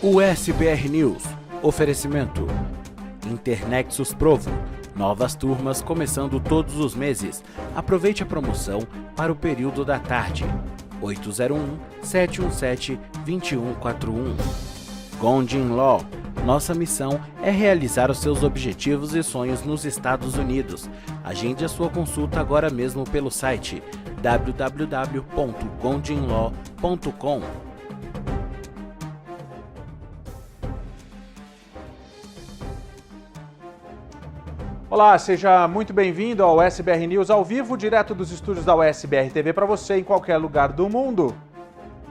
USBR News. Oferecimento. Internexus Provo. Novas turmas começando todos os meses. Aproveite a promoção para o período da tarde. 801-717-2141. Gondin Law. Nossa missão é realizar os seus objetivos e sonhos nos Estados Unidos. Agende a sua consulta agora mesmo pelo site www.gondinlaw.com. Olá, seja muito bem-vindo ao USBR News ao vivo, direto dos estúdios da USBR TV para você em qualquer lugar do mundo.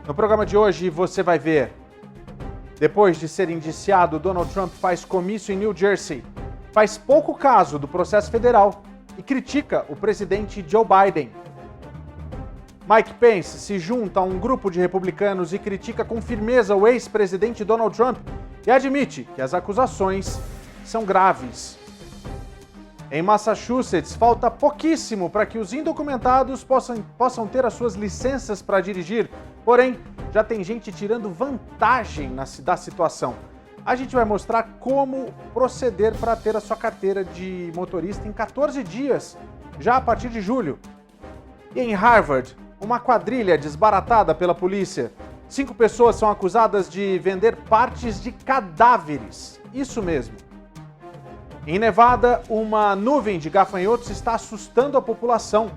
No programa de hoje você vai ver: depois de ser indiciado, Donald Trump faz comício em New Jersey, faz pouco caso do processo federal e critica o presidente Joe Biden. Mike Pence se junta a um grupo de republicanos e critica com firmeza o ex-presidente Donald Trump e admite que as acusações são graves. Em Massachusetts, falta pouquíssimo para que os indocumentados possam ter as suas licenças para dirigir, porém, já tem gente tirando vantagem da situação. A gente vai mostrar como proceder para ter a sua carteira de motorista em 14 dias, já a partir de julho. E em Harvard, uma quadrilha desbaratada pela polícia. 5 pessoas são acusadas de vender partes de cadáveres. Isso mesmo. Em Nevada, uma nuvem de gafanhotos está assustando a população.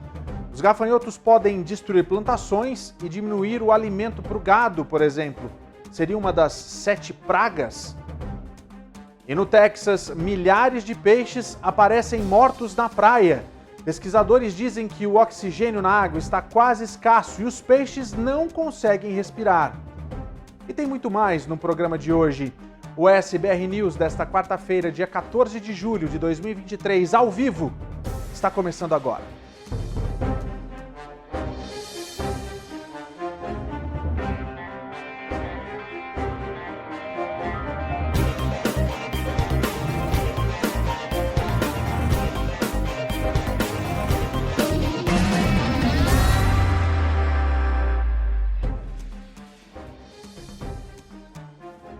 Os gafanhotos podem destruir plantações e diminuir o alimento para o gado, por exemplo. Seria uma das 7 pragas. E no Texas, milhares de peixes aparecem mortos na praia. Pesquisadores dizem que o oxigênio na água está quase escasso e os peixes não conseguem respirar. E tem muito mais no programa de hoje. O USBR News desta quarta-feira, dia 14 de julho de 2023, ao vivo, está começando agora.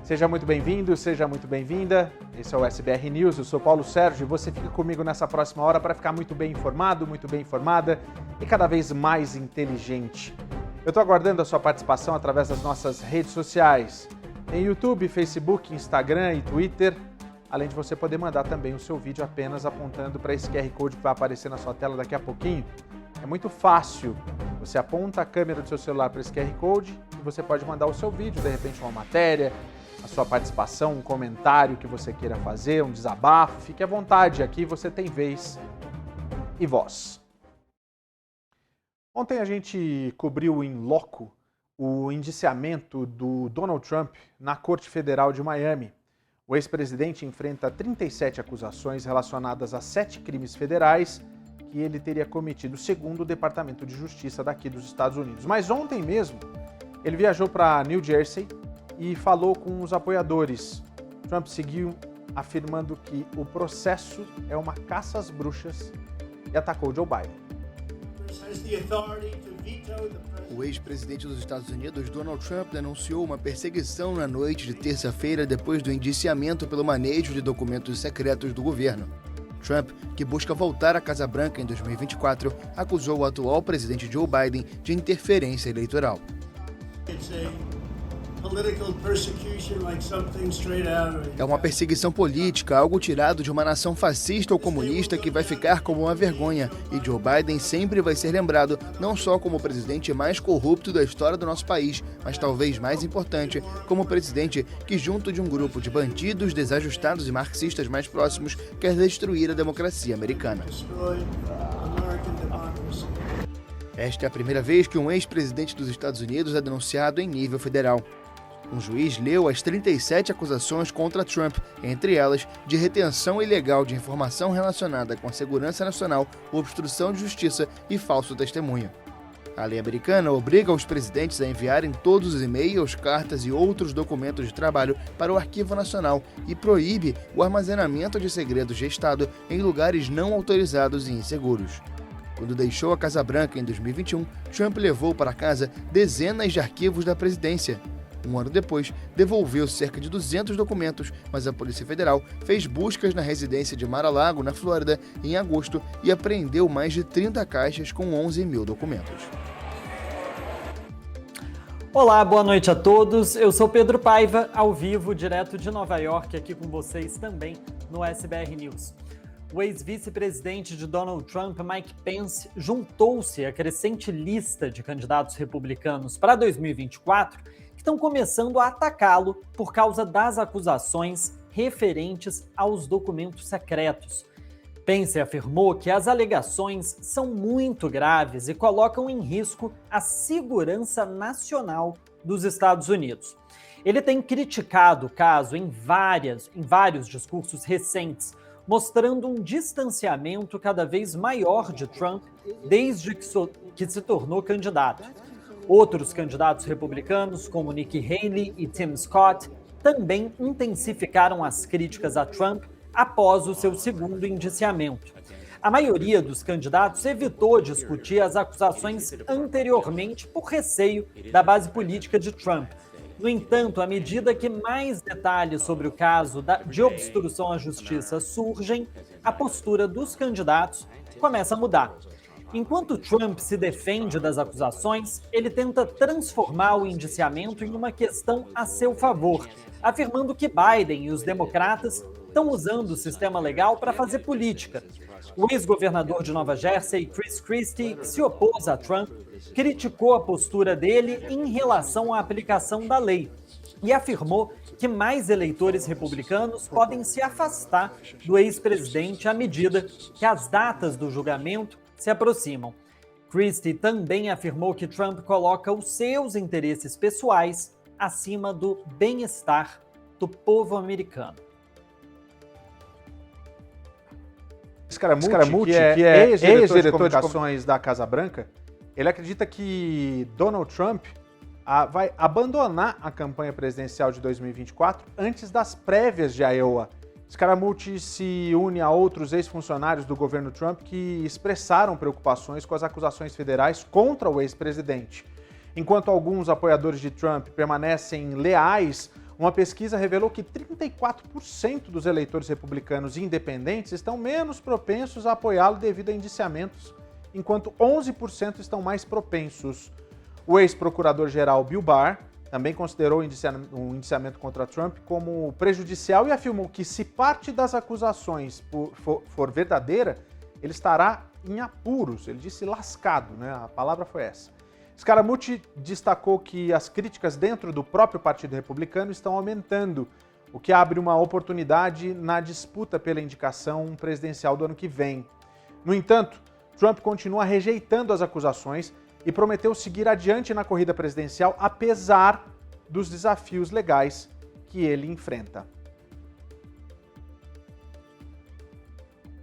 Seja muito bem-vindo, seja muito bem-vinda. Esse é o USBR News, eu sou Paulo Sérgio e você fica comigo nessa próxima hora para ficar muito bem informado, muito bem informada e cada vez mais inteligente. Eu estou aguardando a sua participação através das nossas redes sociais, em YouTube, Facebook, Instagram e Twitter, além de você poder mandar também o seu vídeo apenas apontando para esse QR Code que vai aparecer na sua tela daqui a pouquinho. É muito fácil, você aponta a câmera do seu celular para esse QR Code e você pode mandar o seu vídeo, de repente uma matéria, a sua participação, um comentário que você queira fazer, um desabafo, fique à vontade, aqui você tem vez e voz. Ontem a gente cobriu em loco o indiciamento do Donald Trump na Corte Federal de Miami. O ex-presidente enfrenta 37 acusações relacionadas a 7 crimes federais que ele teria cometido, segundo o Departamento de Justiça daqui dos Estados Unidos. Mas ontem mesmo, ele viajou para New Jersey e falou com os apoiadores. Trump seguiu afirmando que o processo é uma caça às bruxas e atacou Joe Biden. O ex-presidente dos Estados Unidos, Donald Trump, denunciou uma perseguição na noite de terça-feira depois do indiciamento pelo manejo de documentos secretos do governo. Trump, que busca voltar à Casa Branca em 2024, acusou o atual presidente Joe Biden de interferência eleitoral. É uma perseguição política, algo tirado de uma nação fascista ou comunista que vai ficar como uma vergonha. E Joe Biden sempre vai ser lembrado não só como o presidente mais corrupto da história do nosso país, mas talvez mais importante, como o presidente que, junto de um grupo de bandidos desajustados e marxistas mais próximos, quer destruir a democracia americana. Esta é a primeira vez que um ex-presidente dos Estados Unidos é denunciado em nível federal. Um juiz leu as 37 acusações contra Trump, entre elas de retenção ilegal de informação relacionada com a segurança nacional, obstrução de justiça e falso testemunho. A lei americana obriga os presidentes a enviarem todos os e-mails, cartas e outros documentos de trabalho para o Arquivo Nacional e proíbe o armazenamento de segredos de Estado em lugares não autorizados e inseguros. Quando deixou a Casa Branca em 2021, Trump levou para casa dezenas de arquivos da presidência. Um ano depois, devolveu cerca de 200 documentos, mas a Polícia Federal fez buscas na residência de Mar-a-Lago, na Flórida, em agosto e apreendeu mais de 30 caixas com 11 mil documentos. Olá, boa noite a todos. Eu sou Pedro Paiva, ao vivo, direto de Nova York, aqui com vocês também no SBR News. O ex-vice-presidente de Donald Trump, Mike Pence, juntou-se à crescente lista de candidatos republicanos para 2024 que estão começando a atacá-lo por causa das acusações referentes aos documentos secretos. Pence afirmou que as alegações são muito graves e colocam em risco a segurança nacional dos Estados Unidos. Ele tem criticado o caso em vários discursos recentes, mostrando um distanciamento cada vez maior de Trump desde que se tornou candidato. Outros candidatos republicanos, como Nikki Haley e Tim Scott, também intensificaram as críticas a Trump após o seu segundo indiciamento. A maioria dos candidatos evitou discutir as acusações anteriormente por receio da base política de Trump. No entanto, à medida que mais detalhes sobre o caso de obstrução à justiça surgem, a postura dos candidatos começa a mudar. Enquanto Trump se defende das acusações, ele tenta transformar o indiciamento em uma questão a seu favor, afirmando que Biden e os democratas estão usando o sistema legal para fazer política. O ex-governador de Nova Jersey, Chris Christie, que se opôs a Trump, criticou a postura dele em relação à aplicação da lei e afirmou que mais eleitores republicanos podem se afastar do ex-presidente à medida que as datas do julgamento se aproximam. Christie também afirmou que Trump coloca os seus interesses pessoais acima do bem-estar do povo americano. Scaramucci, que é ex-diretor de comunicações da Casa Branca, ele acredita que Donald Trump vai abandonar a campanha presidencial de 2024 antes das prévias de Iowa. Scaramucci se une a outros ex-funcionários do governo Trump que expressaram preocupações com as acusações federais contra o ex-presidente. Enquanto alguns apoiadores de Trump permanecem leais, uma pesquisa revelou que 34% dos eleitores republicanos e independentes estão menos propensos a apoiá-lo devido a indiciamentos, enquanto 11% estão mais propensos. O ex-procurador-geral Bill Barr também considerou o indiciamento contra Trump como prejudicial e afirmou que, se parte das acusações for verdadeira, ele estará em apuros. Ele disse lascado, né? A palavra foi essa. Scaramucci destacou que as críticas dentro do próprio Partido Republicano estão aumentando, o que abre uma oportunidade na disputa pela indicação presidencial do ano que vem. No entanto, Trump continua rejeitando as acusações e prometeu seguir adiante na corrida presidencial, apesar dos desafios legais que ele enfrenta.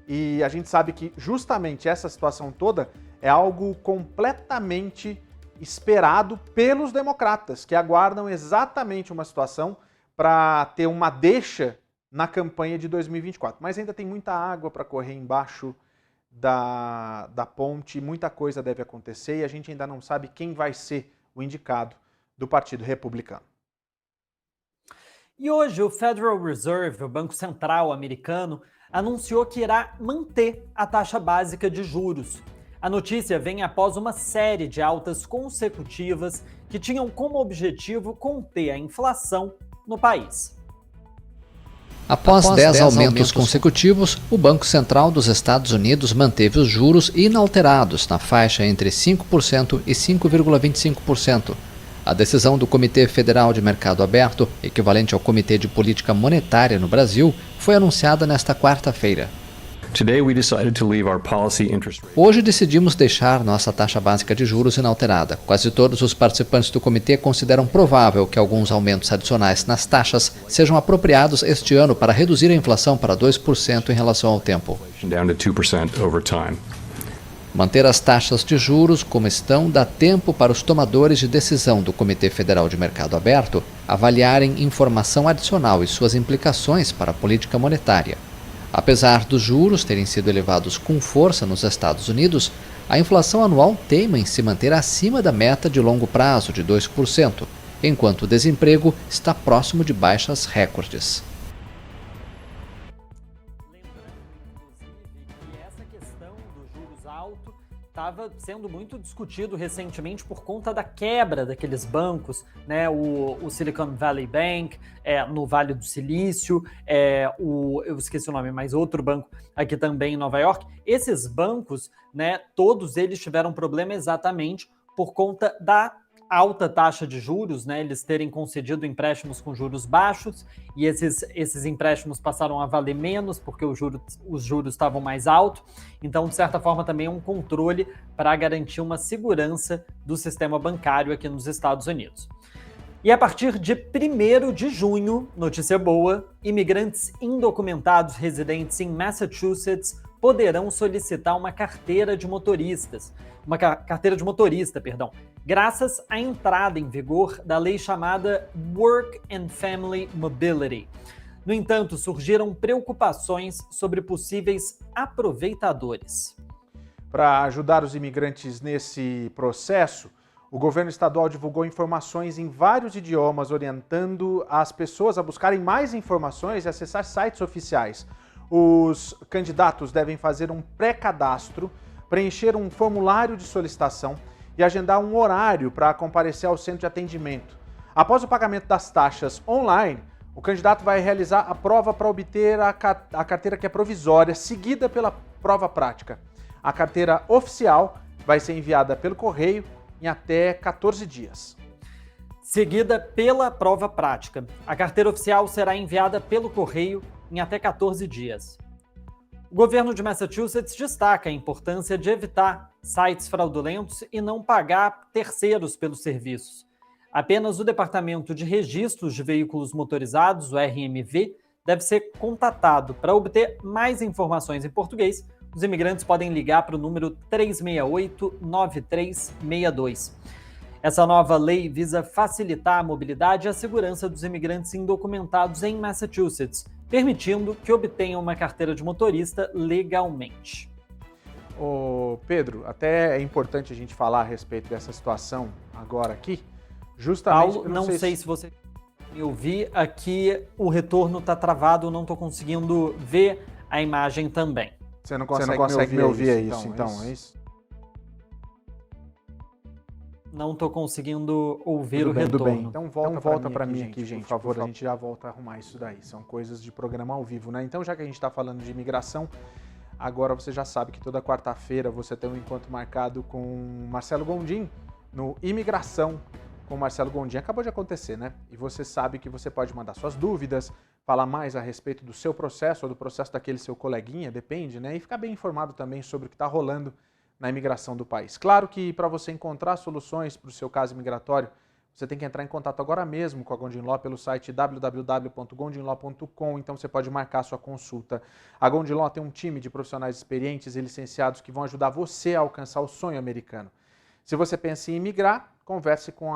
E a gente sabe que justamente essa situação toda é algo completamente esperado pelos democratas, que aguardam exatamente uma situação para ter uma deixa na campanha de 2024. Mas ainda tem muita água para correr embaixo da ponte, muita coisa deve acontecer e a gente ainda não sabe quem vai ser o indicado do Partido Republicano. E hoje o Federal Reserve, o Banco Central americano, anunciou que irá manter a taxa básica de juros. A notícia vem após uma série de altas consecutivas que tinham como objetivo conter a inflação no país. Após 10 aumentos consecutivos, o Banco Central dos Estados Unidos manteve os juros inalterados na faixa entre 5% e 5,25%. A decisão do Comitê Federal de Mercado Aberto, equivalente ao Comitê de Política Monetária no Brasil, foi anunciada nesta quarta-feira. Hoje decidimos deixar nossa taxa básica de juros inalterada. Quase todos os participantes do comitê consideram provável que alguns aumentos adicionais nas taxas sejam apropriados este ano para reduzir a inflação para 2% em relação ao tempo. Manter as taxas de juros como estão dá tempo para os tomadores de decisão do Comitê Federal de Mercado Aberto avaliarem informação adicional e suas implicações para a política monetária. Apesar dos juros terem sido elevados com força nos Estados Unidos, a inflação anual teima em se manter acima da meta de longo prazo de 2%. enquanto o desemprego está próximo de baixas recordes. Estava sendo muito discutido recentemente por conta da quebra daqueles bancos, né? O Silicon Valley Bank, no Vale do Silício, eu esqueci o nome, mas outro banco aqui também em Nova York. Esses bancos, né, todos eles tiveram problema exatamente por conta da alta taxa de juros, né, eles terem concedido empréstimos com juros baixos e esses empréstimos passaram a valer menos porque os juros estavam mais altos. Então, de certa forma, também é um controle para garantir uma segurança do sistema bancário aqui nos Estados Unidos. E a partir de 1º de junho, notícia boa, imigrantes indocumentados residentes em Massachusetts poderão solicitar uma carteira de motorista, graças à entrada em vigor da lei chamada Work and Family Mobility. No entanto, surgiram preocupações sobre possíveis aproveitadores. Para ajudar os imigrantes nesse processo, o governo estadual divulgou informações em vários idiomas, orientando as pessoas a buscarem mais informações e acessar sites oficiais. Os candidatos devem fazer um pré-cadastro, preencher um formulário de solicitação e agendar um horário para comparecer ao centro de atendimento. Após o pagamento das taxas online, o candidato vai realizar a prova para obter a carteira que é provisória, seguida pela prova prática. A carteira oficial vai ser enviada pelo correio em até 14 dias. Seguida pela prova prática. A carteira oficial será enviada pelo correio em até 14 dias. O governo de Massachusetts destaca a importância de evitar sites fraudulentos e não pagar terceiros pelos serviços. Apenas o Departamento de Registros de Veículos Motorizados, o RMV, deve ser contatado. Para obter mais informações em português, os imigrantes podem ligar para o número 368-9362. Essa nova lei visa facilitar a mobilidade e a segurança dos imigrantes indocumentados em Massachusetts, permitindo que obtenham uma carteira de motorista legalmente. Ô Pedro, até é importante a gente falar a respeito dessa situação agora aqui, justamente... Paulo, não sei se você me ouvir, aqui o retorno está travado, não estou conseguindo ver a imagem também. Você não consegue me ouvir, é isso, então, é isso? Não estou conseguindo ouvir o retorno. Tudo bem. Então volta para mim aqui, gente, por favor, a gente já volta a arrumar isso daí. São coisas de programa ao vivo, né? Então, já que a gente está falando de imigração, agora você já sabe que toda quarta-feira você tem um encontro marcado com Marcelo Gondim no Imigração com Marcelo Gondim. Acabou de acontecer, né? E você sabe que você pode mandar suas dúvidas, falar mais a respeito do seu processo ou do processo daquele seu coleguinha, depende, né? E ficar bem informado também sobre o que está rolando na imigração do país. Claro que para você encontrar soluções para o seu caso migratório, você tem que entrar em contato agora mesmo com a Gondim Law pelo site www.gondimlaw.com, então você pode marcar a sua consulta. A Gondim Law tem um time de profissionais experientes e licenciados que vão ajudar você a alcançar o sonho americano. Se você pensa em imigrar, converse com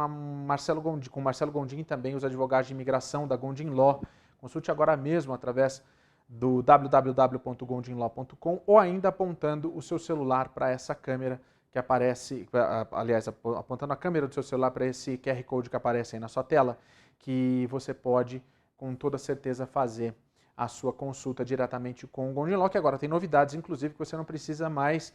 Marcelo Gondim e também os advogados de imigração da Gondim Law. Consulte agora mesmo através do www.gondimlaw.com ou ainda apontando o seu celular para essa câmera que aparece, aliás, apontando a câmera do seu celular para esse QR Code que aparece aí na sua tela, que você pode com toda certeza fazer a sua consulta diretamente com o Gondim Law, que agora tem novidades, inclusive que você não precisa mais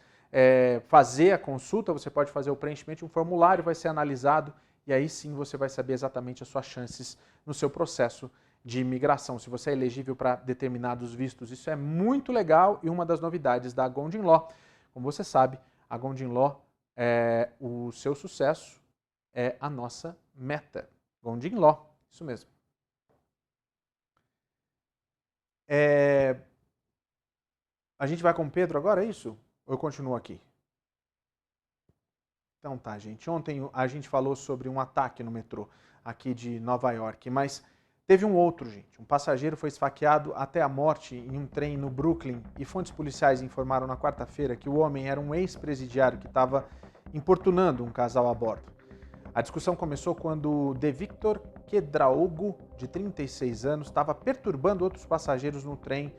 fazer a consulta, você pode fazer o preenchimento de um formulário, vai ser analisado e aí sim você vai saber exatamente as suas chances no seu processo de imigração, se você é elegível para determinados vistos. Isso é muito legal e uma das novidades da Gondim Law. Como você sabe, a Gondim Law, o seu sucesso é a nossa meta. Gondim Law, isso mesmo. A gente vai com o Pedro agora, é isso? Ou eu continuo aqui? Então tá, gente. Ontem a gente falou sobre um ataque no metrô aqui de Nova York, mas teve um outro, gente. Um passageiro foi esfaqueado até a morte em um trem no Brooklyn e fontes policiais informaram na quarta-feira que o homem era um ex-presidiário que estava importunando um casal a bordo. A discussão começou quando De Victor Quedraogo, de 36 anos, estava perturbando outros passageiros no trem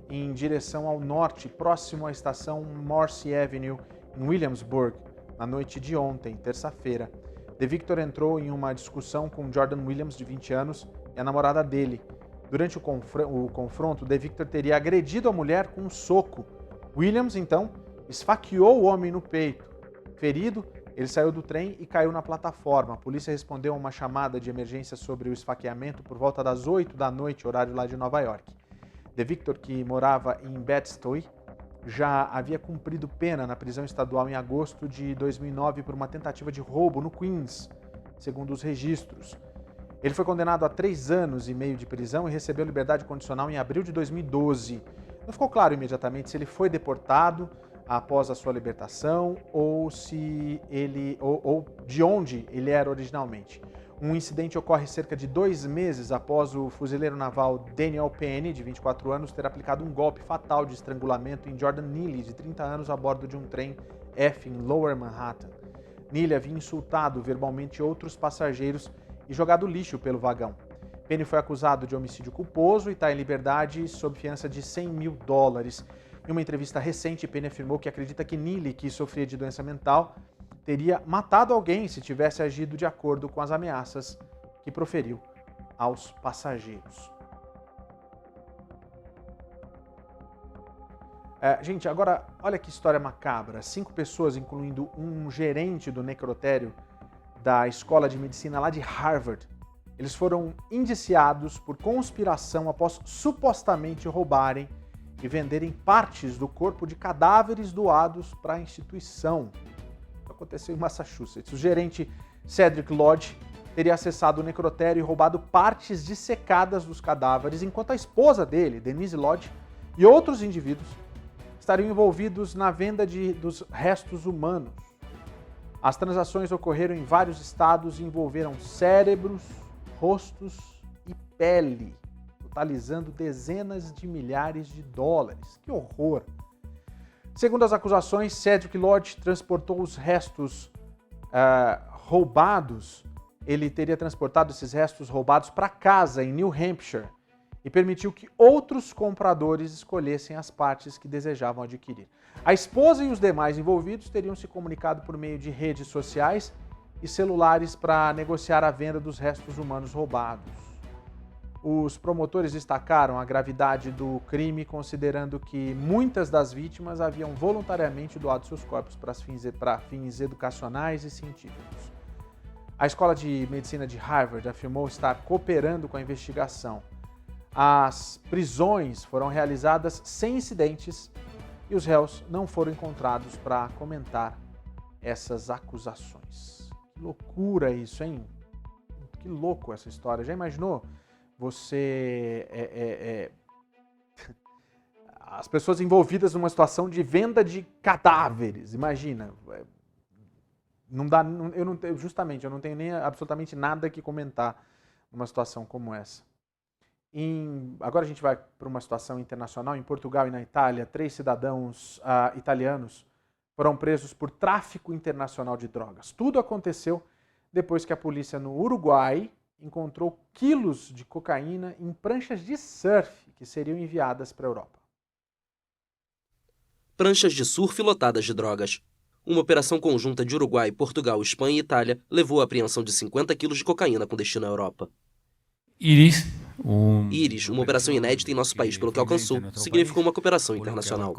em direção ao norte, próximo à estação Morse Avenue, em Williamsburg, na noite de ontem, terça-feira. The Victor entrou em uma discussão com Jordan Williams, de 20 anos, e a namorada dele. Durante o confronto, The Victor teria agredido a mulher com um soco. Williams, então, esfaqueou o homem no peito. Ferido, ele saiu do trem e caiu na plataforma. A polícia respondeu a uma chamada de emergência sobre o esfaqueamento por volta das 8 da noite, horário lá de Nova York. The Victor, que morava em Bed-Stuy, já havia cumprido pena na prisão estadual em agosto de 2009 por uma tentativa de roubo no Queens, segundo os registros. Ele foi condenado a 3 anos e meio de prisão e recebeu liberdade condicional em abril de 2012. Não ficou claro imediatamente se ele foi deportado após a sua libertação ou de onde ele era originalmente. Um incidente ocorre cerca de 2 meses após o fuzileiro naval Daniel Penny, de 24 anos, ter aplicado um golpe fatal de estrangulamento em Jordan Neely, de 30 anos, a bordo de um trem F em Lower Manhattan. Neely havia insultado verbalmente outros passageiros e jogado lixo pelo vagão. Penny foi acusado de homicídio culposo e está em liberdade sob fiança de $100 mil. Em uma entrevista recente, Penny afirmou que acredita que Neely, que sofria de doença mental, teria matado alguém se tivesse agido de acordo com as ameaças que proferiu aos passageiros. Gente, agora olha que história macabra. 5 pessoas, incluindo um gerente do necrotério da Escola de Medicina lá de Harvard, eles foram indiciados por conspiração após supostamente roubarem e venderem partes do corpo de cadáveres doados para a instituição. Aconteceu em Massachusetts. O gerente Cedric Lodge teria acessado o necrotério e roubado partes dissecadas dos cadáveres, enquanto a esposa dele, Denise Lodge, e outros indivíduos estariam envolvidos na venda dos restos humanos. As transações ocorreram em vários estados e envolveram cérebros, rostos e pele, totalizando dezenas de milhares de dólares. Que horror! Segundo as acusações, Cedric Lodge transportou os restos roubados. Ele teria transportado esses restos roubados para casa em New Hampshire e permitiu que outros compradores escolhessem as partes que desejavam adquirir. A esposa e os demais envolvidos teriam se comunicado por meio de redes sociais e celulares para negociar a venda dos restos humanos roubados. Os promotores destacaram a gravidade do crime, considerando que muitas das vítimas haviam voluntariamente doado seus corpos para fins educacionais e científicos. A Escola de Medicina de Harvard afirmou estar cooperando com a investigação. As prisões foram realizadas sem incidentes e os réus não foram encontrados para comentar essas acusações. Que loucura isso, hein? Que louco essa história. Já imaginou? Você as pessoas envolvidas numa situação de venda de cadáveres, imagina. Não dá, eu não tenho nem absolutamente nada que comentar numa situação como essa. Agora a gente vai para uma situação internacional. Em Portugal e na Itália, 3 cidadãos italianos foram presos por tráfico internacional de drogas. Tudo aconteceu depois que a polícia no Uruguai encontrou quilos de cocaína em pranchas de surf que seriam enviadas para a Europa. Pranchas de surf lotadas de drogas. Uma operação conjunta de Uruguai, Portugal, Espanha e Itália levou à apreensão de 50 quilos de cocaína com destino à Europa. Iris, uma operação inédita em nosso país, pelo que alcançou, significou uma cooperação internacional.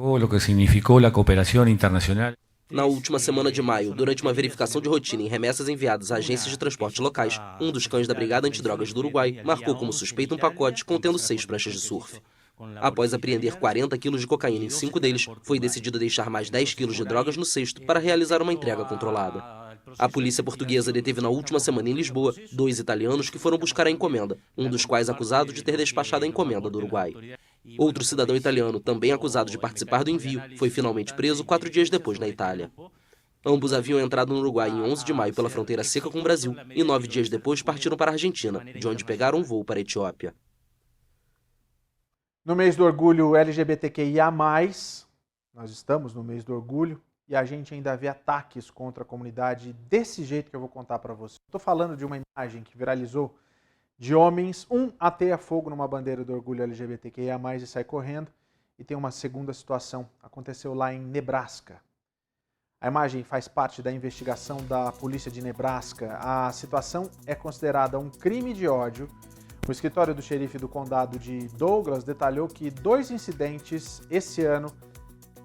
Na última semana de maio, durante uma verificação de rotina em remessas enviadas a agências de transporte locais, um dos cães da Brigada Antidrogas do Uruguai marcou como suspeito um pacote contendo 6 pranchas de surf. Após apreender 40 quilos de cocaína em 5 deles, foi decidido deixar mais 10 quilos de drogas no cesto para realizar uma entrega controlada. A polícia portuguesa deteve na última semana em Lisboa 2 italianos que foram buscar a encomenda, um dos quais acusado de ter despachado a encomenda do Uruguai. Outro cidadão italiano, também acusado de participar do envio, foi finalmente preso 4 dias depois na Itália. Ambos haviam entrado no Uruguai em 11 de maio pela fronteira seca com o Brasil e 9 dias depois partiram para a Argentina, de onde pegaram um voo para a Etiópia. No mês do orgulho LGBTQIA+, nós estamos no mês do orgulho, e a gente ainda vê ataques contra a comunidade desse jeito que eu vou contar para você. Estou falando de uma imagem que viralizou de homens, um ateia fogo numa bandeira do orgulho LGBTQIA+, e sai correndo, e tem uma segunda situação, aconteceu lá em Nebraska. A imagem faz parte da investigação da polícia de Nebraska. A situação é considerada um crime de ódio. O escritório do xerife do condado de Douglas detalhou que 2 incidentes esse ano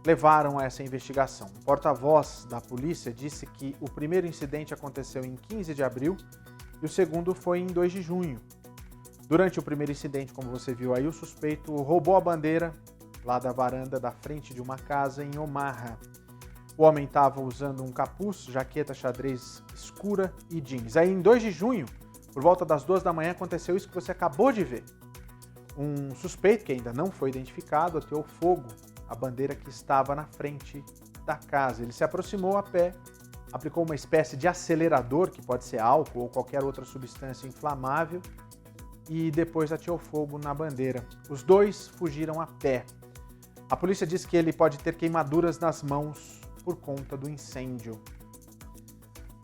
levaram a essa investigação. O porta-voz da polícia disse que o primeiro incidente aconteceu em 15 de abril e o segundo foi em 2 de junho. Durante o primeiro incidente, como você viu aí, o suspeito roubou a bandeira lá da varanda da frente de uma casa em Omaha. O homem estava usando um capuz, jaqueta xadrez escura e jeans. Aí em 2 de junho, por volta das 2 da manhã, aconteceu isso que você acabou de ver. Um suspeito, que ainda não foi identificado, ateou fogo à bandeira que estava na frente da casa. Ele se aproximou a pé, aplicou uma espécie de acelerador, que pode ser álcool ou qualquer outra substância inflamável, e depois ateou fogo na bandeira. Os 2 fugiram a pé. A polícia diz que ele pode ter queimaduras nas mãos por conta do incêndio.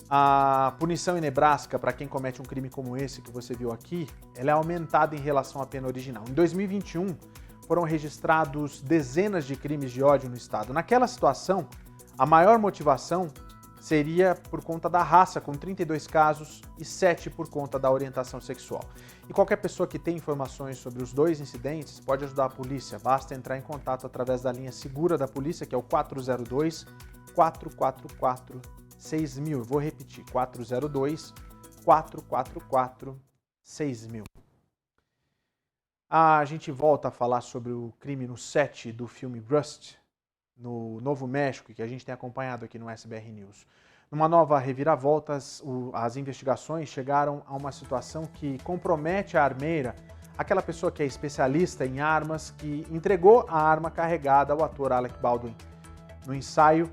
A punição em Nebraska para quem comete um crime como esse que você viu aqui, ela é aumentada em relação à pena original. Em 2021, foram registrados dezenas de crimes de ódio no estado. Naquela situação, a maior motivação seria por conta da raça, com 32 casos, e 7 por conta da orientação sexual. E qualquer pessoa que tem informações sobre os 2 incidentes pode ajudar a polícia. Basta entrar em contato através da linha segura da polícia, que é o 402-444-6000. Vou repetir, 402-444-6000. A gente volta a falar sobre o crime no set do filme Rust, no Novo México, que a gente tem acompanhado aqui no SBR News. Numa nova reviravolta, as investigações chegaram a uma situação que compromete a armeira, aquela pessoa que é especialista em armas, que entregou a arma carregada ao ator Alec Baldwin. No ensaio,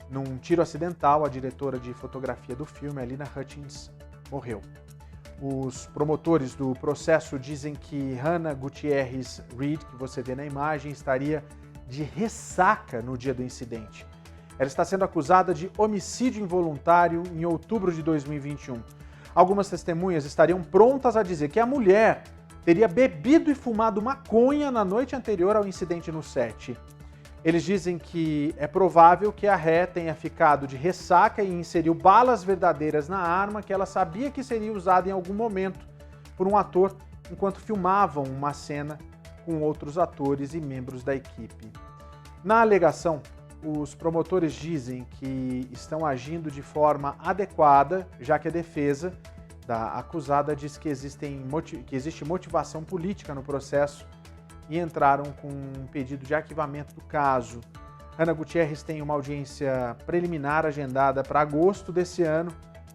num tiro acidental, a diretora de fotografia do filme, Alina Hutchins, morreu. Os promotores do processo dizem que Hannah Gutierrez Reed, que você vê na imagem, estaria de ressaca no dia do incidente. Ela está sendo acusada de homicídio involuntário em outubro de 2021. Algumas testemunhas estariam prontas a dizer que a mulher teria bebido e fumado maconha na noite anterior ao incidente no set. Eles dizem que é provável que a Ré tenha ficado de ressaca e inseriu balas verdadeiras na arma que ela sabia que seria usada em algum momento por um ator enquanto filmavam uma cena com outros atores e membros da equipe. Na alegação, os promotores dizem que estão agindo de forma adequada, já que a defesa da acusada diz que existe motivação política no processo e entraram com um pedido de arquivamento do caso. Hannah Gutierrez tem uma audiência preliminar agendada para agosto desse ano,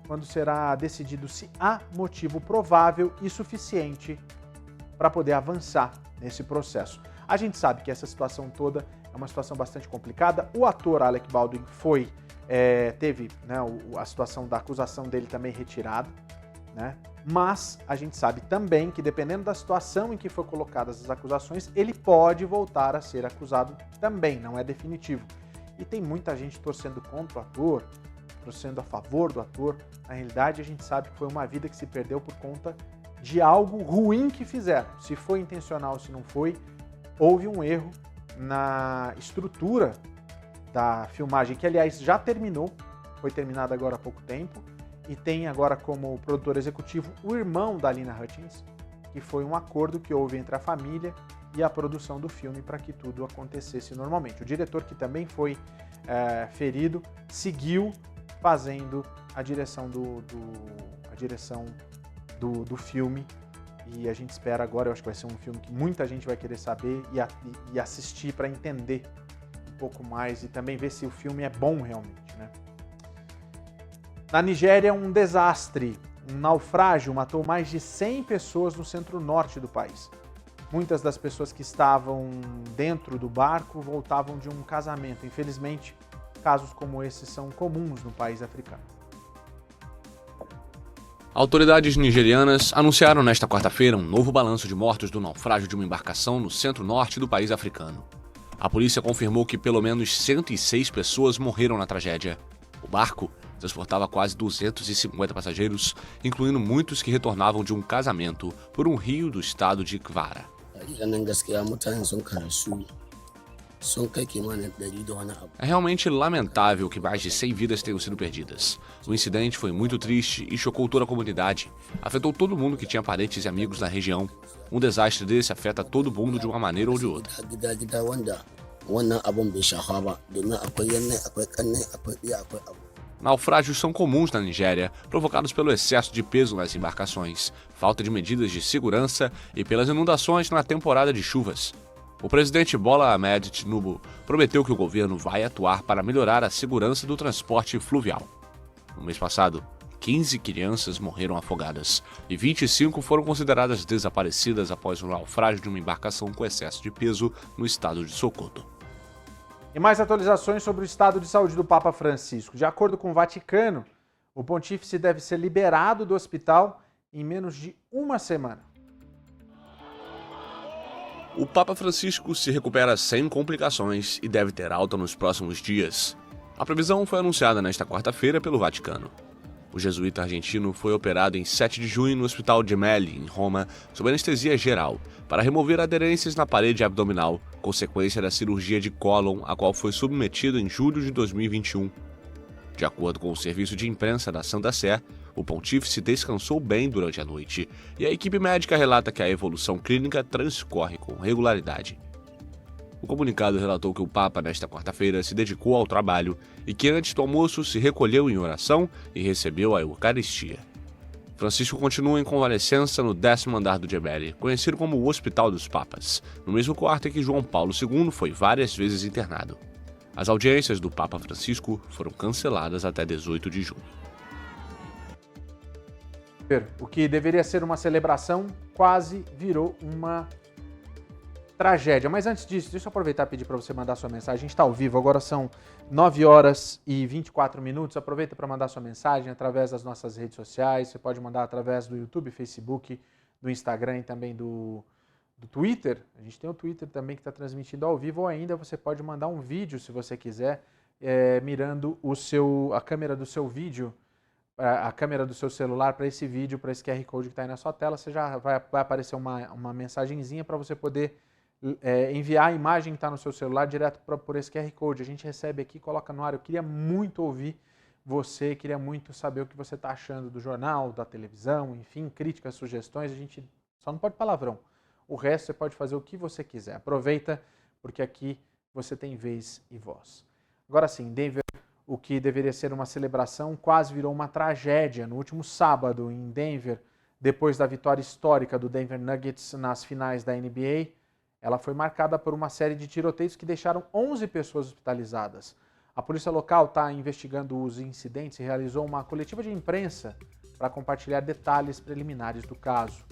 quando será decidido se há motivo provável e suficiente para poder avançar nesse processo. A gente sabe que essa situação toda é uma situação bastante complicada. O ator Alec Baldwin teve a situação da acusação dele também retirada, né? Mas a gente sabe também que, dependendo da situação em que for colocadas as acusações, ele pode voltar a ser acusado também, não é definitivo. E tem muita gente torcendo contra o ator, torcendo a favor do ator. Na realidade, a gente sabe que foi uma vida que se perdeu por conta de algo ruim que fizeram. Se foi intencional, se não foi, houve um erro na estrutura da filmagem, que aliás já terminou, foi terminada agora há pouco tempo, e tem agora como produtor executivo o irmão da Alina Hutchins, que foi um acordo que houve entre a família e a produção do filme para que tudo acontecesse normalmente. O diretor, que também foi ferido, seguiu fazendo a direção do filme, e a gente espera agora, eu acho que vai ser um filme que muita gente vai querer saber e assistir para entender um pouco mais e também ver se o filme é bom realmente, né? Na Nigéria, um desastre. Um naufrágio matou mais de 100 pessoas no centro-norte do país. Muitas das pessoas que estavam dentro do barco voltavam de um casamento. Infelizmente, casos como esses são comuns no país africano. Autoridades nigerianas anunciaram nesta quarta-feira um novo balanço de mortos do naufrágio de uma embarcação no centro-norte do país africano. A polícia confirmou que pelo menos 106 pessoas morreram na tragédia. O barco transportava quase 250 passageiros, incluindo muitos que retornavam de um casamento por um rio do estado de Kwara. É realmente lamentável que mais de 100 vidas tenham sido perdidas. O incidente foi muito triste e chocou toda a comunidade. Afetou todo mundo que tinha parentes e amigos na região. Um desastre desse afeta todo mundo de uma maneira ou de outra. Naufrágios são comuns na Nigéria, provocados pelo excesso de peso nas embarcações, falta de medidas de segurança e pelas inundações na temporada de chuvas. O presidente Bola Ahmed Tinubu prometeu que o governo vai atuar para melhorar a segurança do transporte fluvial. No mês passado, 15 crianças morreram afogadas e 25 foram consideradas desaparecidas após o naufrágio de uma embarcação com excesso de peso no estado de Sokoto. E mais atualizações sobre o estado de saúde do Papa Francisco. De acordo com o Vaticano, o pontífice deve ser liberado do hospital em menos de uma semana. O Papa Francisco se recupera sem complicações e deve ter alta nos próximos dias. A previsão foi anunciada nesta quarta-feira pelo Vaticano. O jesuíta argentino foi operado em 7 de junho no Hospital Gemelli, em Roma, sob anestesia geral, para remover aderências na parede abdominal, consequência da cirurgia de cólon, a qual foi submetido em julho de 2021. De acordo com o serviço de imprensa da Santa Sé, o pontífice descansou bem durante a noite e a equipe médica relata que a evolução clínica transcorre com regularidade. O comunicado relatou que o Papa, nesta quarta-feira, se dedicou ao trabalho e que antes do almoço se recolheu em oração e recebeu a Eucaristia. Francisco continua em convalescença no 10º andar do Gemelli, conhecido como o Hospital dos Papas, no mesmo quarto em que João Paulo II foi várias vezes internado. As audiências do Papa Francisco foram canceladas até 18 de junho. O que deveria ser uma celebração quase virou uma tragédia. Mas antes disso, deixa eu aproveitar e pedir para você mandar sua mensagem. A gente está ao vivo, agora são 9 horas e 24 minutos. Aproveita para mandar sua mensagem através das nossas redes sociais. Você pode mandar através do YouTube, Facebook, do Instagram e também do Twitter. A gente tem o Twitter também que está transmitindo ao vivo, ou ainda você pode mandar um vídeo, se você quiser, mirando a câmera do seu vídeo, a câmera do seu celular para esse vídeo, para esse QR Code que está aí na sua tela. Você já vai aparecer uma mensagenzinha para você poder enviar a imagem que está no seu celular direto por esse QR Code. A gente recebe aqui, coloca no ar. Eu queria muito ouvir você, queria muito saber o que você está achando do jornal, da televisão, enfim, críticas, sugestões. A gente só não pode palavrão. O resto você pode fazer o que você quiser. Aproveita, porque aqui você tem vez e voz. Agora sim, Denver, o que deveria ser uma celebração quase virou uma tragédia. No último sábado, em Denver, depois da vitória histórica do Denver Nuggets nas finais da NBA, ela foi marcada por uma série de tiroteios que deixaram 11 pessoas hospitalizadas. A polícia local está investigando os incidentes e realizou uma coletiva de imprensa para compartilhar detalhes preliminares do caso.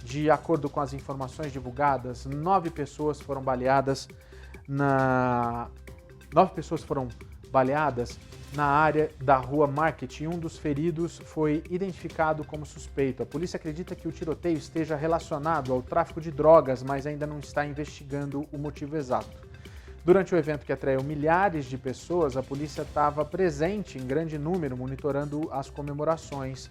De acordo com as informações divulgadas, 9 pessoas foram baleadas na área da rua Market e um dos feridos foi identificado como suspeito. A polícia acredita que o tiroteio esteja relacionado ao tráfico de drogas, mas ainda não está investigando o motivo exato. Durante o evento que atraiu milhares de pessoas, a polícia estava presente em grande número, monitorando as comemorações.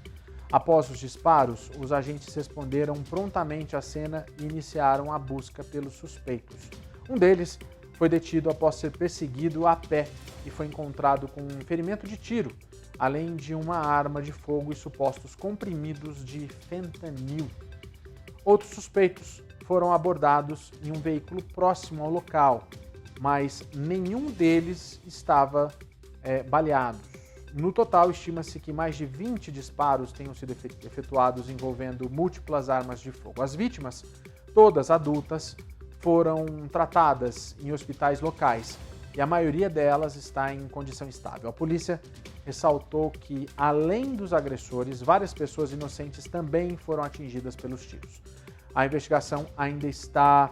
Após os disparos, os agentes responderam prontamente à cena e iniciaram a busca pelos suspeitos. Um deles foi detido após ser perseguido a pé e foi encontrado com um ferimento de tiro, além de uma arma de fogo e supostos comprimidos de fentanil. Outros suspeitos foram abordados em um veículo próximo ao local, mas nenhum deles estava baleado. No total, estima-se que mais de 20 disparos tenham sido efetuados envolvendo múltiplas armas de fogo. As vítimas, todas adultas, foram tratadas em hospitais locais e a maioria delas está em condição estável. A polícia ressaltou que, além dos agressores, várias pessoas inocentes também foram atingidas pelos tiros. A investigação ainda está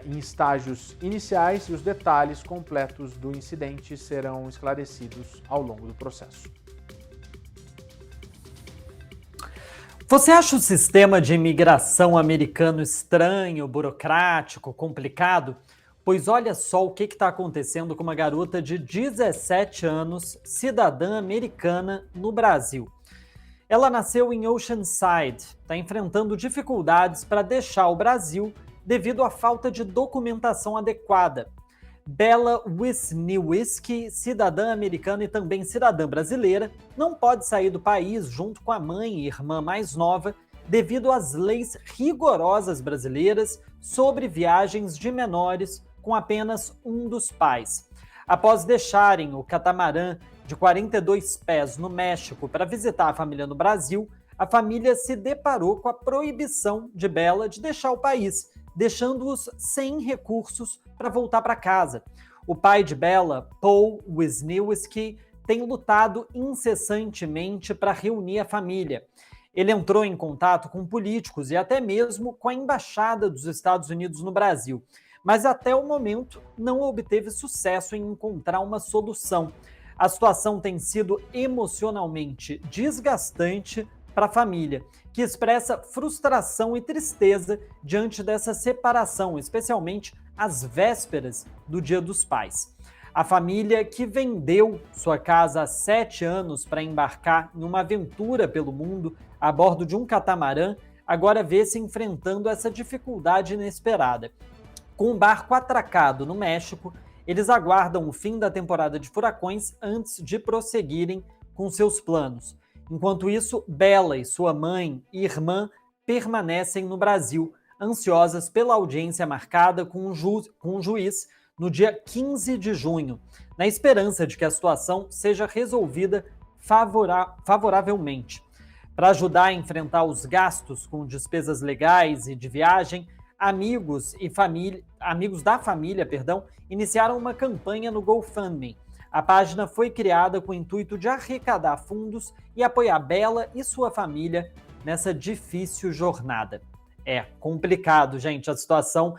em estágios iniciais e os detalhes completos do incidente serão esclarecidos ao longo do processo. Você acha o sistema de imigração americano estranho, burocrático, complicado? Pois olha só o que está acontecendo com uma garota de 17 anos, cidadã americana, no Brasil. Ela nasceu em Oceanside, está enfrentando dificuldades para deixar o Brasil devido à falta de documentação adequada. Bella Wisniewski, cidadã americana e também cidadã brasileira, não pode sair do país junto com a mãe e irmã mais nova devido às leis rigorosas brasileiras sobre viagens de menores com apenas um dos pais. Após deixarem o catamarã de 42 pés no México para visitar a família no Brasil, a família se deparou com a proibição de Bella de deixar o país, deixando-os sem recursos para voltar para casa. O pai de Bella, Paul Wisniewski, tem lutado incessantemente para reunir a família. Ele entrou em contato com políticos e até mesmo com a Embaixada dos Estados Unidos no Brasil, mas até o momento não obteve sucesso em encontrar uma solução. A situação tem sido emocionalmente desgastante para a família, que expressa frustração e tristeza diante dessa separação, especialmente às vésperas do Dia dos Pais. A família, que vendeu sua casa há 7 anos para embarcar em uma aventura pelo mundo a bordo de um catamarã, agora vê-se enfrentando essa dificuldade inesperada. Com o barco atracado no México, eles aguardam o fim da temporada de furacões antes de prosseguirem com seus planos. Enquanto isso, Bella e sua mãe e irmã permanecem no Brasil, ansiosas pela audiência marcada com um juiz no dia 15 de junho, na esperança de que a situação seja resolvida favoravelmente. Para ajudar a enfrentar os gastos com despesas legais e de viagem, amigos da família, iniciaram uma campanha no GoFundMe. A página foi criada com o intuito de arrecadar fundos e apoiar Bella e sua família nessa difícil jornada. É complicado, gente, a situação,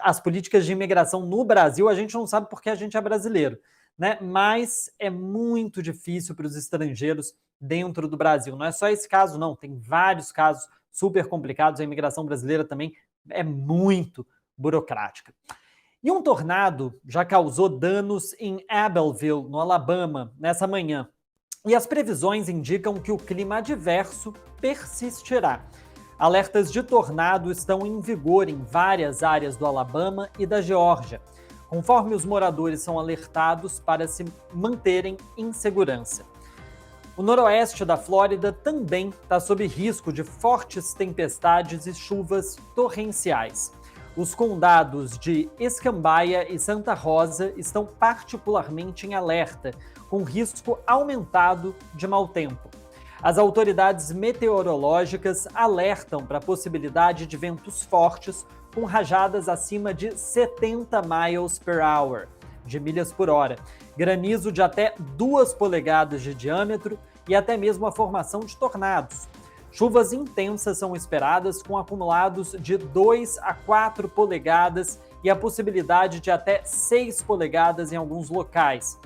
as políticas de imigração no Brasil, a gente não sabe porque a gente é brasileiro, né? Mas é muito difícil para os estrangeiros dentro do Brasil. Não é só esse caso, não. Tem vários casos super complicados. A imigração brasileira também é muito burocrática. E um tornado já causou danos em Abbeville, no Alabama, nessa manhã. E as previsões indicam que o clima adverso persistirá. Alertas de tornado estão em vigor em várias áreas do Alabama e da Geórgia, conforme os moradores são alertados para se manterem em segurança. O noroeste da Flórida também está sob risco de fortes tempestades e chuvas torrenciais. Os condados de Escambia e Santa Rosa estão particularmente em alerta, com risco aumentado de mau tempo. As autoridades meteorológicas alertam para a possibilidade de ventos fortes com rajadas acima de 70 miles per hour, de milhas por hora, granizo de até 2 polegadas de diâmetro e até mesmo a formação de tornados. Chuvas intensas são esperadas com acumulados de 2 a 4 polegadas e a possibilidade de até 6 polegadas em alguns locais.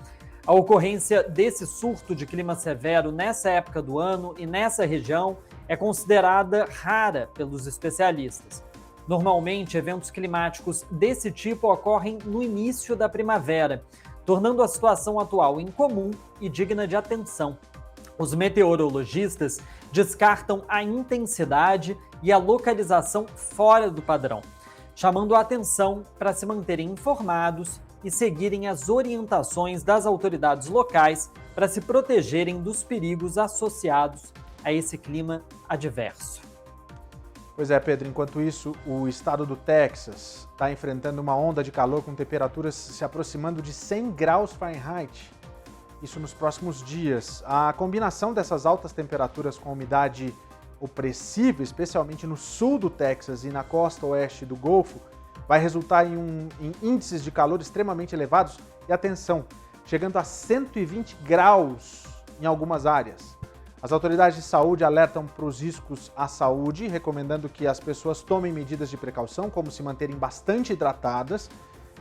A ocorrência desse surto de clima severo nessa época do ano e nessa região é considerada rara pelos especialistas. Normalmente, eventos climáticos desse tipo ocorrem no início da primavera, tornando a situação atual incomum e digna de atenção. Os meteorologistas descartam a intensidade e a localização fora do padrão, chamando a atenção para se manterem informados e seguirem as orientações das autoridades locais para se protegerem dos perigos associados a esse clima adverso. Pois é, Pedro, enquanto isso, o estado do Texas está enfrentando uma onda de calor com temperaturas se aproximando de 100 graus Fahrenheit. Isso nos próximos dias. A combinação dessas altas temperaturas com umidade opressiva, especialmente no sul do Texas e na costa oeste do Golfo, vai resultar em índices de calor extremamente elevados e, atenção, chegando a 120 graus em algumas áreas. As autoridades de saúde alertam para os riscos à saúde, recomendando que as pessoas tomem medidas de precaução, como se manterem bastante hidratadas,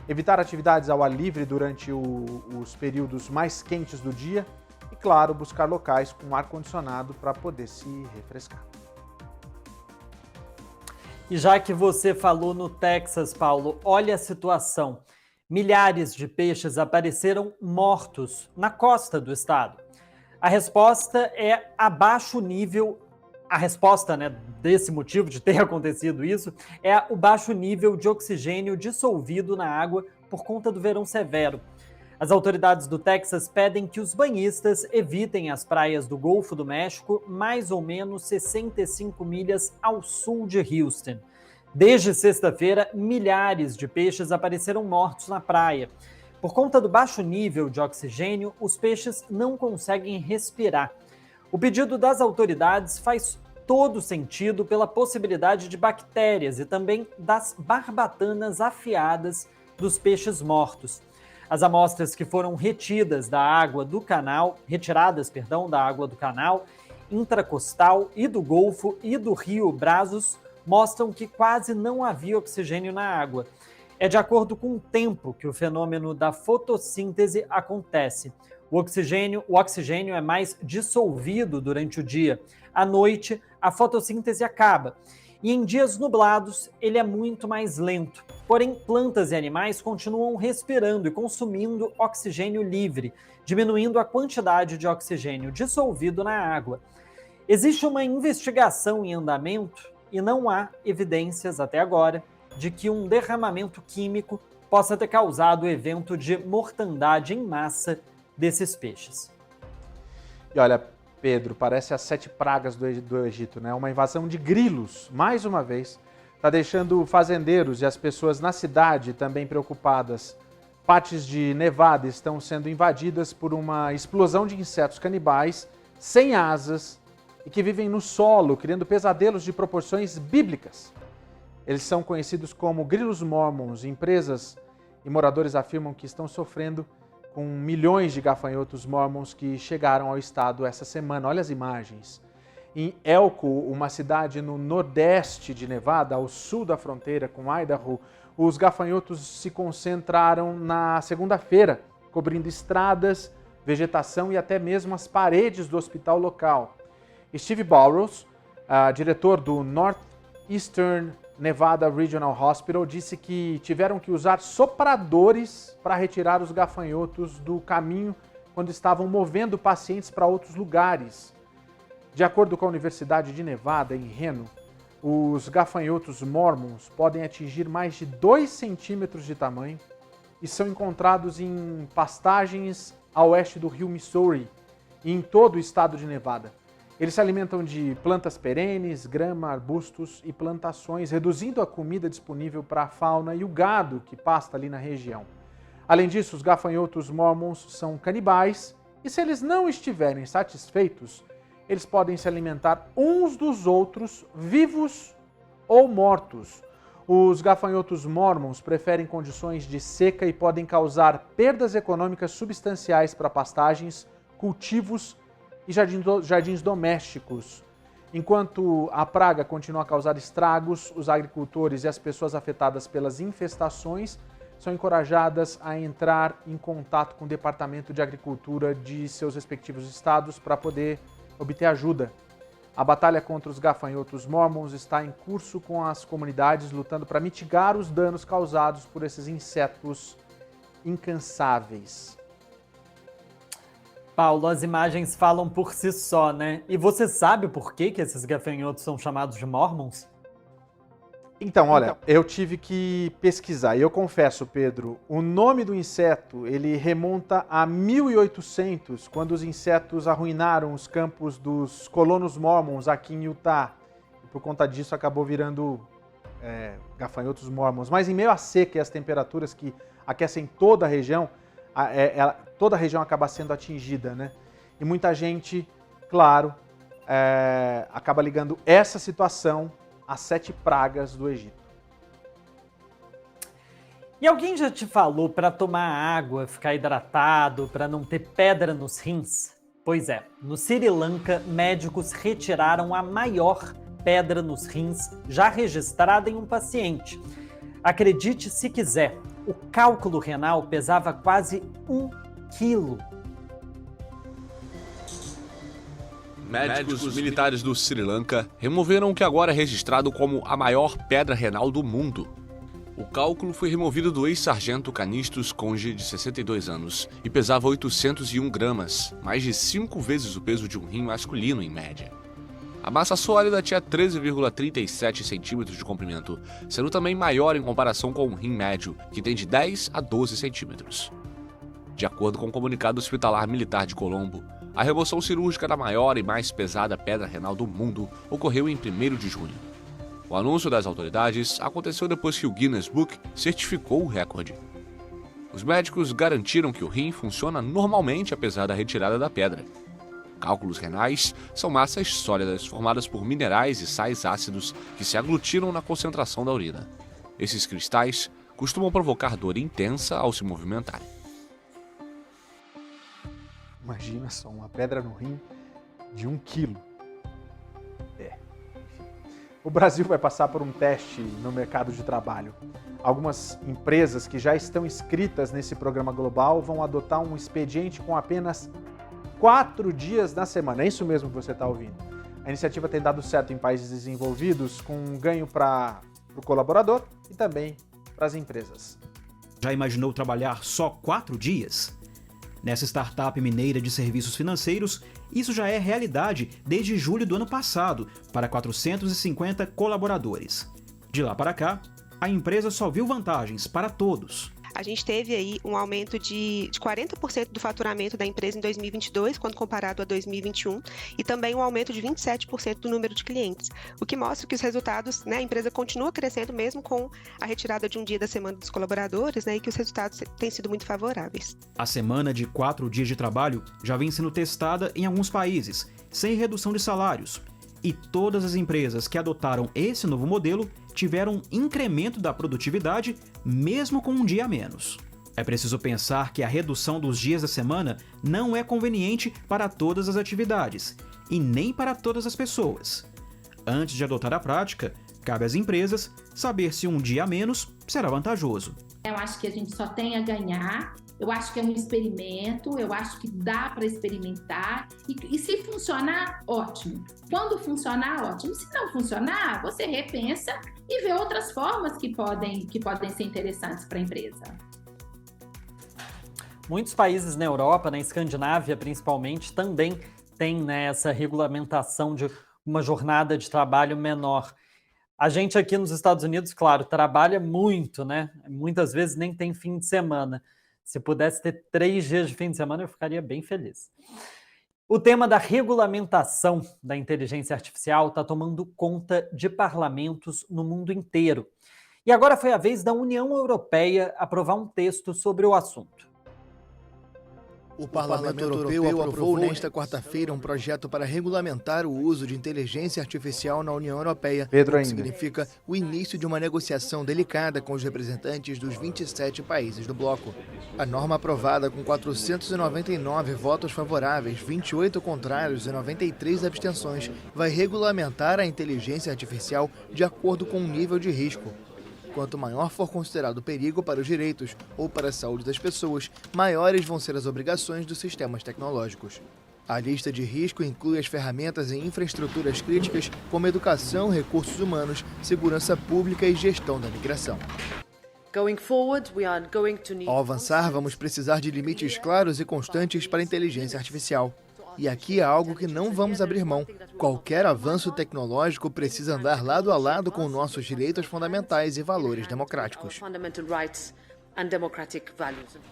evitar atividades ao ar livre durante os períodos mais quentes do dia e, claro, buscar locais com ar-condicionado para poder se refrescar. E já que você falou no Texas, Paulo, olha a situação. Milhares de peixes apareceram mortos na costa do estado. A resposta é abaixo nível. A resposta, desse motivo de ter acontecido isso é o baixo nível de oxigênio dissolvido na água por conta do verão severo. As autoridades do Texas pedem que os banhistas evitem as praias do Golfo do México, mais ou menos 65 milhas ao sul de Houston. Desde sexta-feira, milhares de peixes apareceram mortos na praia. Por conta do baixo nível de oxigênio, os peixes não conseguem respirar. O pedido das autoridades faz todo sentido pela possibilidade de bactérias e também das barbatanas afiadas dos peixes mortos. As amostras que foram retiradas da água do canal, intracostal e do Golfo e do Rio Brazos, mostram que quase não havia oxigênio na água. É de acordo com o tempo que o fenômeno da fotossíntese acontece. O oxigênio é mais dissolvido durante o dia. À noite, a fotossíntese acaba. E em dias nublados, ele é muito mais lento. Porém, plantas e animais continuam respirando e consumindo oxigênio livre, diminuindo a quantidade de oxigênio dissolvido na água. Existe uma investigação em andamento e não há evidências até agora de que um derramamento químico possa ter causado o evento de mortandade em massa desses peixes. E olha, Pedro, parece as 7 pragas do Egito, né? Uma invasão de grilos, mais uma vez, está deixando fazendeiros e as pessoas na cidade também preocupadas. Partes de Nevada estão sendo invadidas por uma explosão de insetos canibais sem asas e que vivem no solo, criando pesadelos de proporções bíblicas. Eles são conhecidos como grilos mormons. Empresas e moradores afirmam que estão sofrendo com milhões de gafanhotos mormons que chegaram ao estado essa semana. Olha as imagens. Em Elko, uma cidade no nordeste de Nevada, ao sul da fronteira com Idaho, os gafanhotos se concentraram na segunda-feira, cobrindo estradas, vegetação e até mesmo as paredes do hospital local. Steve Burrows, diretor do Northeastern Nevada Regional Hospital, disse que tiveram que usar sopradores para retirar os gafanhotos do caminho quando estavam movendo pacientes para outros lugares. De acordo com a Universidade de Nevada, em Reno, os gafanhotos mormons podem atingir mais de 2 centímetros de tamanho e são encontrados em pastagens a oeste do rio Missouri e em todo o estado de Nevada. Eles se alimentam de plantas perenes, grama, arbustos e plantações, reduzindo a comida disponível para a fauna e o gado que pasta ali na região. Além disso, os gafanhotos mormons são canibais e, se eles não estiverem satisfeitos, eles podem se alimentar uns dos outros, vivos ou mortos. Os gafanhotos mormons preferem condições de seca e podem causar perdas econômicas substanciais para pastagens, cultivos e jardins domésticos. Enquanto a praga continua a causar estragos, os agricultores e as pessoas afetadas pelas infestações são encorajadas a entrar em contato com o Departamento de Agricultura de seus respectivos estados para poder obter ajuda. A batalha contra os gafanhotos mormons está em curso, com as comunidades lutando para mitigar os danos causados por esses insetos incansáveis. Paulo, as imagens falam por si só, né? E você sabe por que esses gafanhotos são chamados de mormons? Então, olha, eu tive que pesquisar. E eu confesso, Pedro, o nome do inseto, ele remonta a 1800, quando os insetos arruinaram os campos dos colonos mormons aqui em Utah. E por conta disso, acabou virando gafanhotos mormons. Mas em meio à seca e às temperaturas que aquecem toda a região, toda a região acaba sendo atingida, né? E muita gente, claro, acaba ligando essa situação às 7 pragas do Egito. E alguém já te falou para tomar água, ficar hidratado, para não ter pedra nos rins? Pois é, no Sri Lanka, médicos retiraram a maior pedra nos rins já registrada em um paciente. Acredite se quiser, o cálculo renal pesava quase 1 quilo. Médicos militares do Sri Lanka removeram o que agora é registrado como a maior pedra renal do mundo. O cálculo foi removido do ex-sargento Canistus Conge, de 62 anos, e pesava 801 gramas, mais de 5 vezes o peso de um rim masculino em média. A massa sólida tinha 13,37 centímetros de comprimento, sendo também maior em comparação com o rim médio, que tem de 10 a 12 centímetros. De acordo com o comunicado hospitalar militar de Colombo, a remoção cirúrgica da maior e mais pesada pedra renal do mundo ocorreu em 1º de junho. O anúncio das autoridades aconteceu depois que o Guinness Book certificou o recorde. Os médicos garantiram que o rim funciona normalmente apesar da retirada da pedra. Cálculos renais são massas sólidas formadas por minerais e sais ácidos que se aglutinam na concentração da urina. Esses cristais costumam provocar dor intensa ao se movimentarem. Imagina só, uma pedra no rim de 1 quilo. O Brasil vai passar por um teste no mercado de trabalho. Algumas empresas que já estão inscritas nesse programa global vão adotar um expediente com apenas 4 dias na semana. É isso mesmo que você está ouvindo. A iniciativa tem dado certo em países desenvolvidos, com um ganho para o colaborador e também para as empresas. Já imaginou trabalhar só 4 dias? Nessa startup mineira de serviços financeiros, isso já é realidade desde julho do ano passado, para 450 colaboradores. De lá para cá, a empresa só viu vantagens para todos. A gente teve aí um aumento de 40% do faturamento da empresa em 2022, quando comparado a 2021, e também um aumento de 27% do número de clientes, o que mostra que os resultados, a empresa continua crescendo mesmo com a retirada de um dia da semana dos colaboradores, e que os resultados têm sido muito favoráveis. A semana de 4 dias de trabalho já vem sendo testada em alguns países, sem redução de salários, e todas as empresas que adotaram esse novo modelo tiveram um incremento da produtividade, mesmo com um dia a menos. É preciso pensar que a redução dos dias da semana não é conveniente para todas as atividades e nem para todas as pessoas. Antes de adotar a prática, cabe às empresas saber se um dia a menos será vantajoso. Eu acho que a gente só tem a ganhar. Eu acho que é um experimento, eu acho que dá para experimentar e se funcionar, ótimo. Quando funcionar, ótimo. Se não funcionar, você repensa e vê outras formas que podem ser interessantes para a empresa. Muitos países na Europa, na Escandinávia principalmente, também têm essa regulamentação de uma jornada de trabalho menor. A gente aqui nos Estados Unidos, claro, trabalha muito, Muitas vezes nem tem fim de semana. Se pudesse ter 3 dias de fim de semana, eu ficaria bem feliz. O tema da regulamentação da inteligência artificial está tomando conta de parlamentos no mundo inteiro. E agora foi a vez da União Europeia aprovar um texto sobre o assunto. O Parlamento Europeu aprovou nesta quarta-feira um projeto para regulamentar o uso de inteligência artificial na União Europeia, o que significa o início de uma negociação delicada com os representantes dos 27 países do bloco. A norma aprovada com 499 votos favoráveis, 28 contrários e 93 abstenções vai regulamentar a inteligência artificial de acordo com o nível de risco. Quanto maior for considerado o perigo para os direitos ou para a saúde das pessoas, maiores vão ser as obrigações dos sistemas tecnológicos. A lista de risco inclui as ferramentas e infraestruturas críticas como educação, recursos humanos, segurança pública e gestão da migração. Ao avançar, vamos precisar de limites claros e constantes para a inteligência artificial. E aqui é algo que não vamos abrir mão. Qualquer avanço tecnológico precisa andar lado a lado com nossos direitos fundamentais e valores democráticos.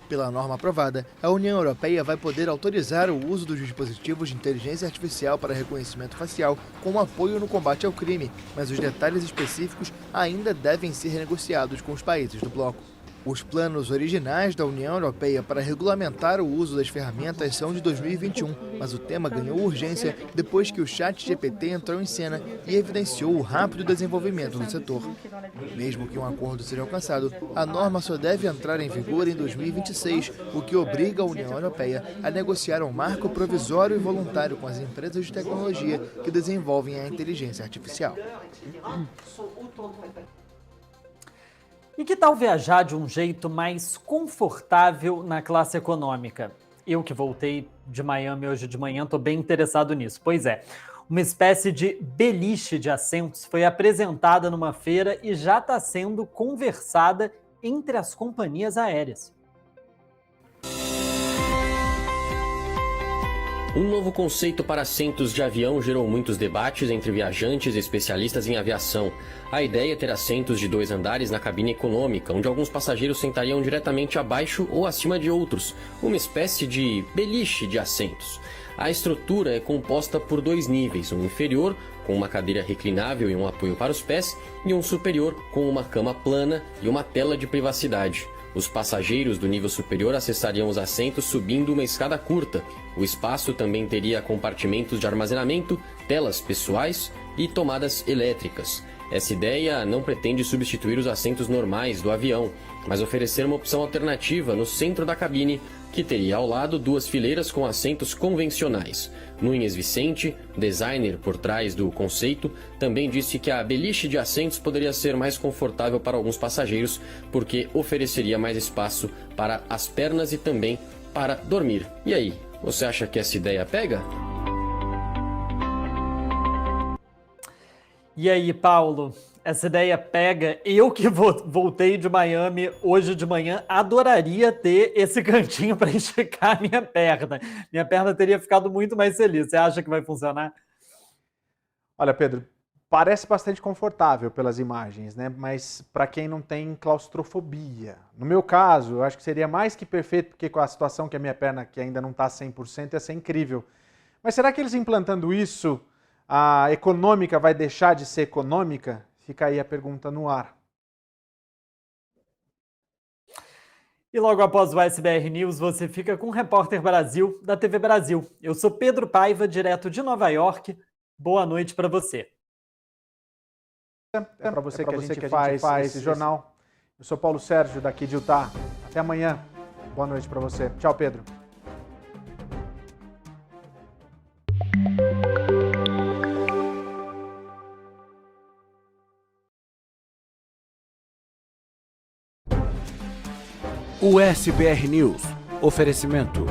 Pela norma aprovada, a União Europeia vai poder autorizar o uso dos dispositivos de inteligência artificial para reconhecimento facial como apoio no combate ao crime, mas os detalhes específicos ainda devem ser negociados com os países do bloco. Os planos originais da União Europeia para regulamentar o uso das ferramentas são de 2021, mas o tema ganhou urgência depois que o ChatGPT entrou em cena e evidenciou o rápido desenvolvimento no setor. Mesmo que um acordo seja alcançado, a norma só deve entrar em vigor em 2026, o que obriga a União Europeia a negociar um marco provisório e voluntário com as empresas de tecnologia que desenvolvem a inteligência artificial. E que tal viajar de um jeito mais confortável na classe econômica? Eu que voltei de Miami hoje de manhã, estou bem interessado nisso. Pois é, uma espécie de beliche de assentos foi apresentada numa feira e já está sendo conversada entre as companhias aéreas. Um novo conceito para assentos de avião gerou muitos debates entre viajantes e especialistas em aviação. A ideia é ter assentos de 2 andares na cabine econômica, onde alguns passageiros sentariam diretamente abaixo ou acima de outros, uma espécie de beliche de assentos. A estrutura é composta por 2 níveis, um inferior, com uma cadeira reclinável e um apoio para os pés, e um superior, com uma cama plana e uma tela de privacidade. Os passageiros do nível superior acessariam os assentos subindo uma escada curta. O espaço também teria compartimentos de armazenamento, telas pessoais e tomadas elétricas. Essa ideia não pretende substituir os assentos normais do avião, mas oferecer uma opção alternativa no centro da cabine, que teria ao lado 2 fileiras com assentos convencionais. Nunes Vicente, designer por trás do conceito, também disse que a beliche de assentos poderia ser mais confortável para alguns passageiros, porque ofereceria mais espaço para as pernas e também para dormir. E aí, você acha que essa ideia pega? E aí, Paulo, essa ideia pega? Eu que voltei de Miami hoje de manhã, adoraria ter esse cantinho para esticar a minha perna. Minha perna teria ficado muito mais feliz. Você acha que vai funcionar? Olha, Pedro, parece bastante confortável pelas imagens, né? Mas para quem não tem claustrofobia. No meu caso, eu acho que seria mais que perfeito, porque com a situação que a minha perna que ainda não está 100%, ia ser incrível. Mas será que eles implantando isso, a econômica vai deixar de ser econômica? Fica aí a pergunta no ar. E logo após o SBR News, você fica com o Repórter Brasil, da TV Brasil. Eu sou Pedro Paiva, direto de Nova York. Boa noite para você. É para você que a gente faz esse jornal. Eu sou Paulo Sérgio, daqui de Utah. Até amanhã. Boa noite para você. Tchau, Pedro. O SBR News. Oferecimento.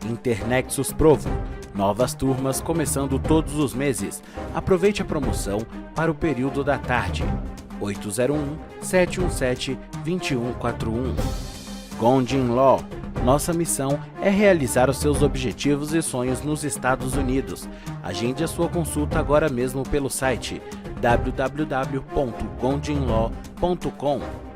Internexus Provo. Novas turmas começando todos os meses. Aproveite a promoção para o período da tarde. 801-717-2141. Gondin Law. Nossa missão é realizar os seus objetivos e sonhos nos Estados Unidos. Agende a sua consulta agora mesmo pelo site www.gondinlaw.com.